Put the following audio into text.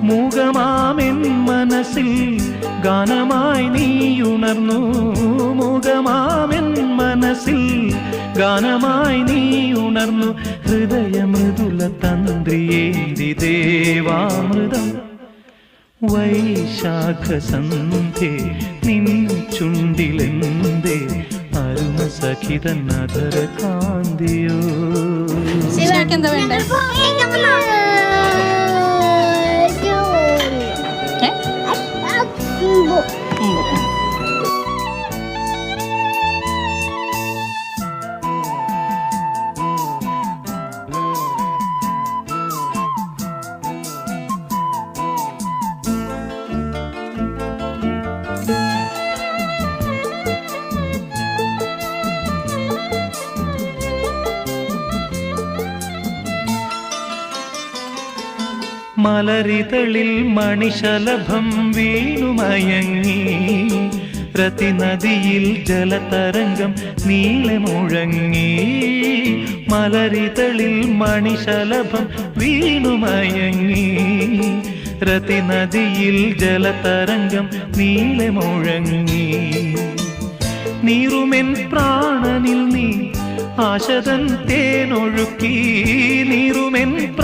മൂകമാമെൻ മനസ്സിൽ ഗാനമായി നീയുണർന്നു. മൂകമാമെൻ മനസ്സിൽ ഗാനമായി നീയുണർന്നു. ഹൃദയമൃദുല തന്ത്രിയേന്തി ദേവാമൃതം വൈശാഖസന്ധ്യേ നിൻ ചുണ്ടിലെന്തേ അരുണ സഖിതൻ അധര കാന്തിയോ. എന്താ വേണ്ടേ? മലരിതളിൽ മണിശലഭം വീണുമയങ്ങി. രതിനദിയിൽ ജലതരംഗം നീളെ മുഴങ്ങി. മലരിതളിൽ മണിശലഭം വീണുമയങ്ങി. രതിനദിയിൽ ജലതരംഗം നീളെ മുഴങ്ങി. നീറുമെൻ പ്രാണനിൽ നീ ആശതൻ തേനൊഴുക്കി. നീറുമെൻ